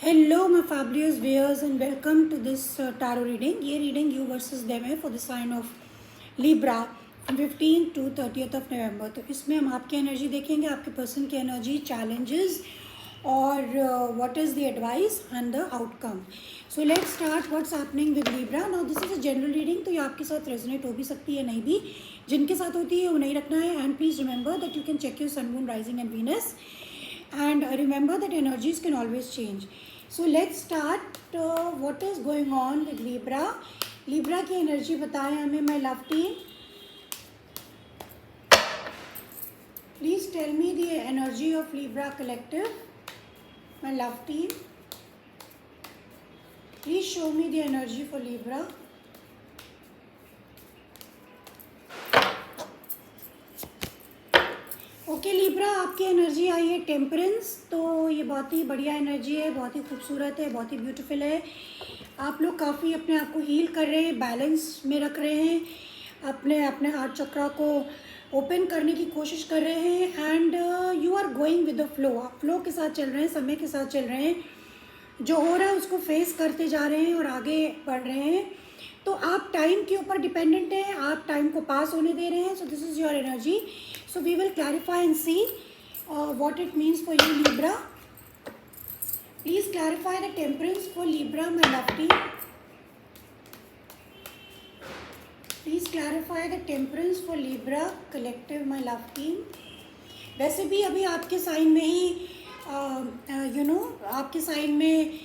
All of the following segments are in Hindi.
Hello, my fabulous viewers, and welcome to this tarot reading. ये reading you versus them है for the sign of Libra from 15 to 30th of November. तो इसमें हम आपकी एनर्जी देखेंगे, आपके पर्सन की एनर्जी, challenges और what is the advice and the outcome. So let's start what's happening with Libra. Now this is a general reading, तो ये आपके साथ resonate हो भी सकती है, नहीं भी. जिनके साथ होती है वो नहीं रखना है. And please remember that you can check your sun, moon, rising and Venus. And remember that energies can always change. So let's start what is going on with Libra. Libra की एनर्जी बताएं हमें my love team. Please tell me the energy of Libra collective, my love team. Please show me the energy for Libra. Okay Libra, आपकी एनर्जी आई है टेम्परेंस. तो ये बहुत ही बढ़िया एनर्जी है, बहुत ही खूबसूरत है, बहुत ही ब्यूटीफुल है. आप लोग काफ़ी अपने आप को हील कर रहे हैं, बैलेंस में रख रहे हैं, अपने हार्ट चक्रा को ओपन करने की कोशिश कर रहे हैं. And you are going with the flow. आप फ्लो के साथ चल रहे हैं, समय के साथ चल रहे हैं. जो हो रहा है उसको फेस करते जा रहे हैं और आगे बढ़ रहे हैं. तो आप टाइम के ऊपर डिपेंडेंट हैं, आप टाइम को पास होने दे रहे हैं. So this is your energy. So we will clarify and see what it means for you, Libra. Please clarify the temperance for Libra, my love team. Please clarify the temperance for Libra collective, my love team. वैसे भी अभी आपके साइन में ही आपके साइन में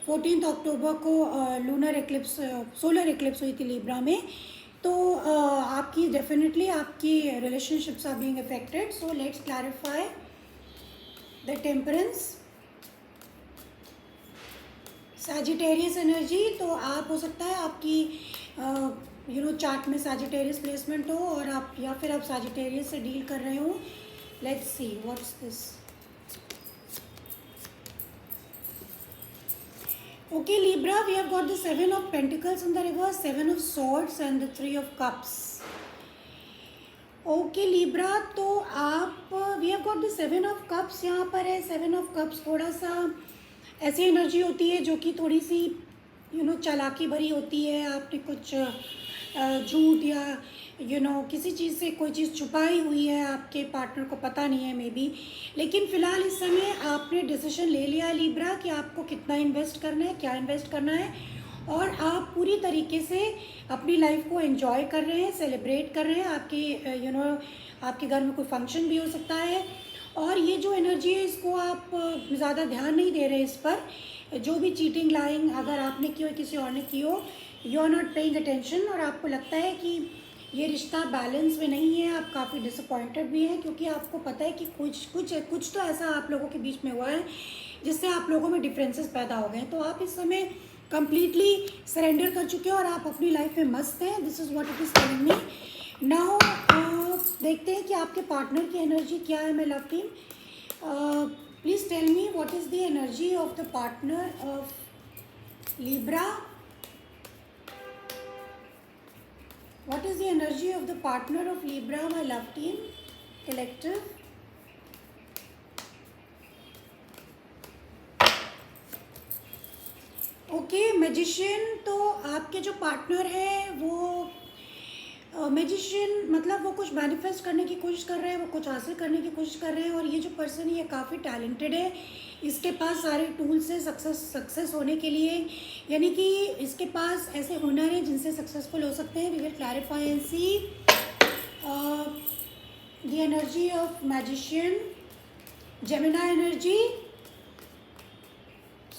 14 अक्टूबर को लूनर एक्लिप्स, सोलर एक्लिप्स हुई थी लिब्रा में. तो आपकी डेफिनेटली आपकी relationships are being affected. So let's clarify the temperance. Sagittarius energy. तो आप हो सकता है आपकी चार्ट में सैजिटेरियस प्लेसमेंट हो और आप या फिर आप सैजिटेरियस से डील कर रहे हो. Let's see what's this. Okay, Libra, we have got the 7 of Pentacles in the reverse, 7 of Swords and the 3 of Cups. Okay, Libra, तो आप we have got the 7 of Cups यहाँ पर है. 7 of Cups थोड़ा सा ऐसी एनर्जी होती है जो कि थोड़ी सी चालाकी भरी होती है. आपने कुछ झूठ या किसी चीज़ से कोई चीज़ छुपाई हुई है, आपके पार्टनर को पता नहीं है मे बी. लेकिन फ़िलहाल इस समय आपने डिसीजन ले लिया लिब्रा कि आपको कितना इन्वेस्ट करना है, क्या इन्वेस्ट करना है, और आप पूरी तरीके से अपनी लाइफ को एंजॉय कर रहे हैं, सेलिब्रेट कर रहे हैं. आपके आपके घर में कोई फंक्शन भी हो सकता है. और ये जो एनर्जी है इसको आप ज़्यादा ध्यान नहीं दे रहे इस पर. जो भी चीटिंग लाइंग अगर आपने की हो, किसी और ने की हो, you are not paying attention. और आपको लगता है कि ये रिश्ता बैलेंस में नहीं है. आप काफ़ी डिसअपॉइंटेड भी हैं क्योंकि आपको पता है कि कुछ तो ऐसा आप लोगों के बीच में हुआ है जिससे आप लोगों में डिफरेंसेस पैदा हो गए. तो आप इस समय कंप्लीटली सरेंडर कर चुके हो और आप अपनी लाइफ में मस्त हैं. This is what it is telling me. Now देखते हैं कि आपके पार्टनर की एनर्जी क्या है. मैं love team, please tell me what is the energy of the partner of Libra. What is the energy of the partner of Libra, my love team collective? Okay magician. तो आपके जो पार्टनर है वो मैजिशियन मतलब वो कुछ मैनिफेस्ट करने की कोशिश कर रहे हैं, वो कुछ हासिल करने की कोशिश कर रहे हैं. और ये जो पर्सन है ये काफ़ी टैलेंटेड है, इसके पास सारे टूल्स हैं सक्सेस होने के लिए. यानी कि इसके पास ऐसे हुनर हैं जिनसे सक्सेसफुल हो सकते हैं. We will clarify and see the energy of magician, Gemini energy.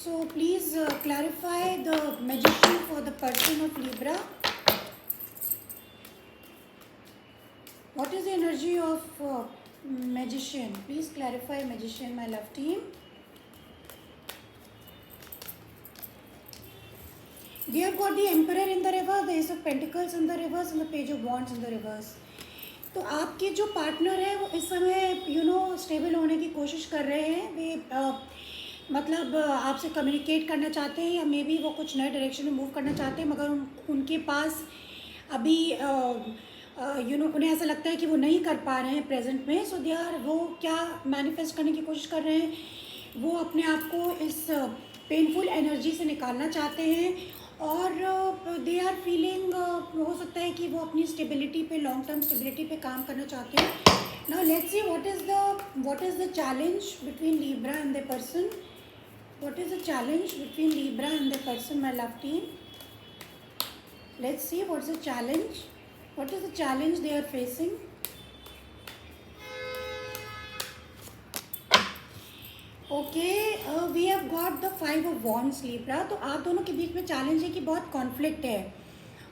So please clarify the magician for the person of Libra. What is the energy of magician? Please clarify magician, my love team. We have got the Emperor in the reverse, the Ace of Pentacles in the reverse and the Page of Wands in the reverse. तो आपके जो पार्टनर है वो इस समय स्टेबल होने की कोशिश कर रहे हैं. वे मतलब आपसे कम्युनिकेट करना चाहते हैं या मे बी वो कुछ नए डायरेक्शन में मूव करना चाहते हैं, मगर उनके पास अभी उन्हें ऐसा लगता है कि वो नहीं कर पा रहे हैं प्रेजेंट में. वो क्या मैनिफेस्ट करने की कोशिश कर रहे हैं, वो अपने आप को इस पेनफुल एनर्जी से निकालना चाहते हैं, और दे आर फीलिंग, हो सकता है कि वो अपनी स्टेबिलिटी पे, लॉन्ग टर्म स्टेबिलिटी पे काम करना चाहते हैं. Now let's see what is the challenge between Libra and the person. What is the challenge between Libra and the person, my love team. Let's see what's the challenge. What is the challenge they are facing? Okay, we have got the 5 of Wands, Libra. तो आप दोनों के बीच में चैलेंज है कि बहुत कॉन्फ्लिक्ट है,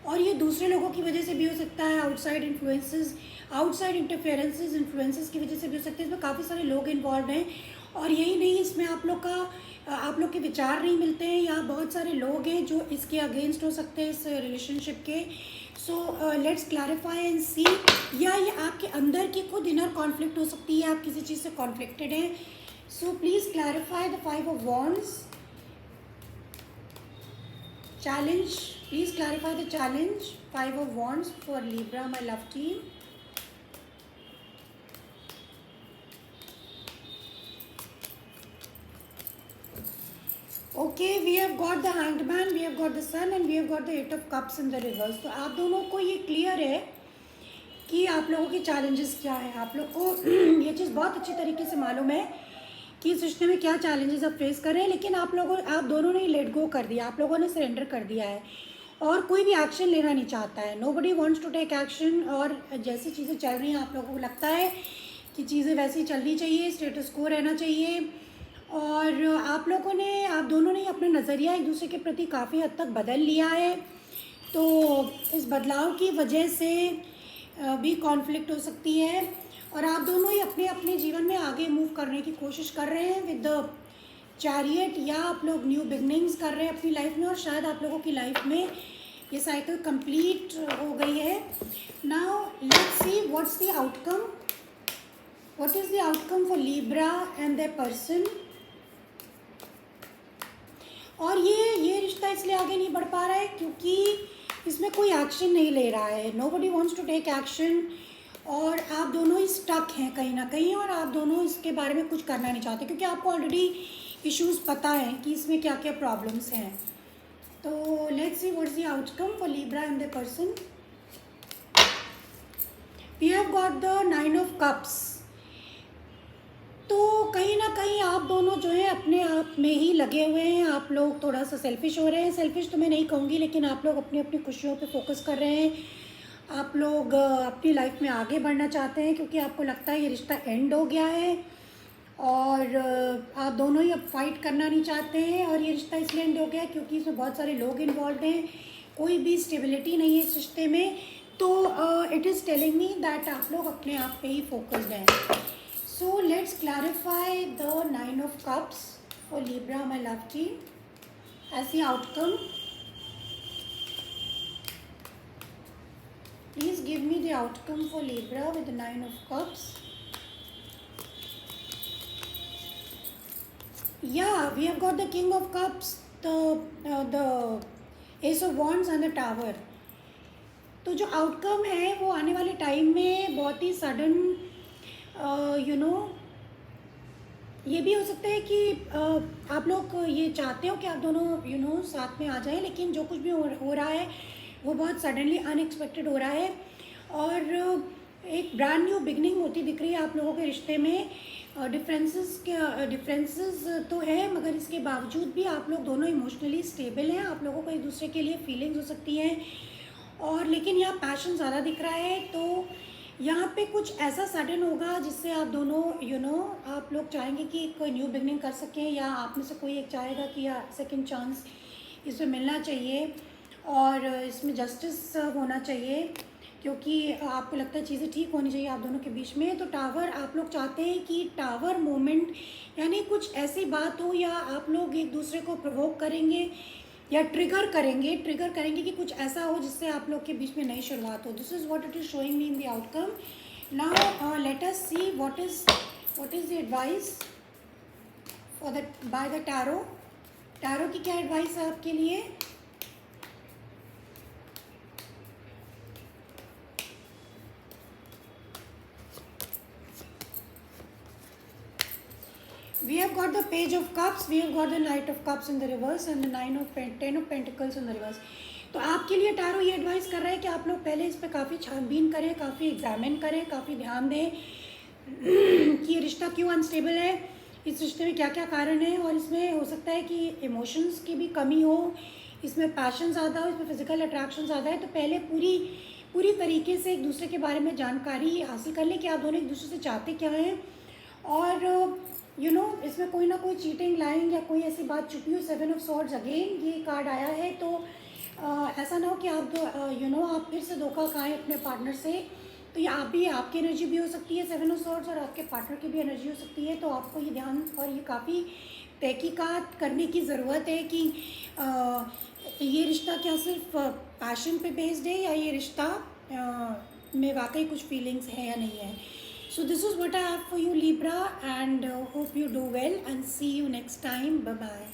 और ये दूसरे लोगों की वजह से भी हो सकता है, outside influences, outside interferences, influences की वजह से भी हो सकते हैं. इसमें काफ़ी सारे लोग इन्वॉल्व हैं, और यही नहीं, इसमें आप लोग के विचार नहीं मिलते हैं, या बहुत सारे लोग हैं जो इसके अगेंस्ट हो सकते हैं, इस रिलेशनशिप के. सो लेट्स क्लैरिफाई एंड सी. या ये आपके अंदर की खुद इनर कॉन्फ्लिक्ट हो सकती है, आप किसी चीज़ से कॉन्फ्लिक्टेड हैं. सो please clarify the 5 of Wands. Challenge, please clarify the challenge. 5 of Wands for Libra, my love team. Okay, we have got the Hanged Man, we have got the Sun, and we have got the 8 of Cups in the reverse. तो आप दोनों को ये क्लियर है कि आप लोगों की चैलेंजेस क्या है. आप लोग को ये चीज़ बहुत अच्छी तरीके से मालूम है कि इस रिश्ते में क्या चैलेंजेस आप फेस कर रहे हैं, लेकिन आप दोनों ने लेट गो कर दिया, आप लोगों ने सरेंडर कर दिया है, और कोई भी एक्शन लेना नहीं चाहता है. Nobody wants to take action. और जैसी चीज़ें चल रही हैं, आप लोगों को लगता है कि चीज़ें वैसी चलनी चाहिए, स्टेटस को रहना चाहिए. और आप दोनों ने अपना नज़रिया एक दूसरे के प्रति काफ़ी हद तक बदल लिया है. तो इस बदलाव की वजह से भी कॉन्फ्लिक्ट हो सकती है, और आप दोनों ही अपने अपने जीवन में आगे मूव करने की कोशिश कर रहे हैं विद द चैरियट, या आप लोग न्यू बिगनिंग्स कर रहे हैं अपनी लाइफ में, और शायद आप लोगों की लाइफ में ये साइकिल कंप्लीट हो गई है. Now let's see what's the outcome. What is the outcome for Libra and the person. और ये रिश्ता इसलिए आगे नहीं बढ़ पा रहा है क्योंकि इसमें कोई एक्शन नहीं ले रहा है. Nobody wants to take action, और आप दोनों ही स्टक हैं कहीं ना कहीं, और आप दोनों इसके बारे में कुछ करना नहीं चाहते क्योंकि आपको ऑलरेडी इश्यूज पता है कि इसमें क्या क्या प्रॉब्लम्स हैं. तो let's see what's the outcome for Libra and the person. We have got the 9 of Cups. तो कहीं ना कहीं आप दोनों जो है अपने आप में ही लगे हुए हैं. आप लोग थोड़ा सा सेल्फिश हो रहे हैं. सेल्फिश तो मैं नहीं कहूँगी, लेकिन आप लोग अपनी अपनी खुशियों पे फोकस कर रहे हैं. आप लोग अपनी लाइफ में आगे बढ़ना चाहते हैं क्योंकि आपको लगता है ये रिश्ता एंड हो गया है, और आप दोनों ही अब फाइट करना नहीं चाहते हैं. और ये रिश्ता इसलिए एंड हो गया है क्योंकि इसमें बहुत सारे लोग इन्वॉल्व हैं, कोई भी स्टेबिलिटी नहीं है इस रिश्ते में. तो it is telling me that आप लोग अपने आप पे ही फोकस्ड हैं. सो let's clarify the 9 of Cups for Libra, my love team. ऐसी outcome. Please give me the outcome for Libra with the 9 of Cups. Yeah, we have got the King of Cups, the Ace of Wands and the Tower. तो जो आउटकम है वो आने वाले टाइम में बहुत ही सडन, ये भी हो सकता है कि आप लोग ये चाहते हो कि आप दोनों साथ में आ जाएं, लेकिन जो कुछ भी हो रहा है वो बहुत सडनली अनएक्सपेक्टेड हो रहा है, और एक ब्रांड न्यू बिगनिंग होती दिख रही है आप लोगों के रिश्ते में. डिफरेंसेस तो है, मगर इसके बावजूद भी आप लोग दोनों इमोशनली स्टेबल हैं. आप लोगों को एक दूसरे के लिए फीलिंग्स हो सकती हैं, और लेकिन यहाँ पैशन ज़्यादा दिख रहा है. तो यहाँ पे कुछ ऐसा सडन होगा जिससे आप दोनों आप लोग चाहेंगे कि एक न्यू बिगनिंग कर सकें, या आप में से कोई एक चाहेगा कि या सेकंड चांस इसमें मिलना चाहिए, और इसमें जस्टिस होना चाहिए, क्योंकि आपको लगता है चीज़ें ठीक होनी चाहिए आप दोनों के बीच में. तो टावर, आप लोग चाहते हैं कि टावर मोमेंट, यानी कुछ ऐसी बात हो, या आप लोग एक दूसरे को प्रोवोक करेंगे या ट्रिगर करेंगे कि कुछ ऐसा हो जिससे आप लोग के बीच में नई शुरुआत हो. This is what it is showing me in the outcome. Now let us see what is the advice for the by the tarot. Tarot की क्या एडवाइस है आपके लिए. We have got the page of cups, we have got the knight of cups in the reverse and the ten of pentacles in the reverse. तो आपके लिए टारो ये एडवाइस कर रहा है कि आप लोग पहले इस पर काफ़ी छानबीन करें, काफ़ी एग्जामिन करें, काफ़ी ध्यान दें कि ये रिश्ता क्यों अनस्टेबल है, इस रिश्ते में क्या क्या कारण है, और इसमें हो सकता है कि इमोशंस की भी कमी हो, इसमें पैशन ज़्यादा हो, इसमें फिजिकल अट्रैक्शन ज़्यादा है। तो पहले पूरी तरीके से एक दूसरे के बारे में जानकारी हासिल कर लें कि आप दोनों एक दूसरे से चाहते क्या हैं, और इसमें कोई ना कोई चीटिंग, लाइंग या कोई ऐसी बात छुपी हो। 7 ऑफ सॉर्ड्स अगेन ये कार्ड आया है, तो ऐसा ना हो कि आप आप फिर से धोखा खाएं अपने पार्टनर से। तो ये आपकी एनर्जी भी हो सकती है 7 ऑफ सॉर्ड्स, और आपके पार्टनर की भी एनर्जी हो सकती है। तो आपको ये ध्यान और ये काफ़ी तहकीकात करने की ज़रूरत है कि ये रिश्ता क्या सिर्फ पैशन पे बेस्ड है, या ये रिश्ता में वाकई कुछ फीलिंग्स है या नहीं है। So this is what I have for you, Libra, and hope you do well and see you next time. Bye bye.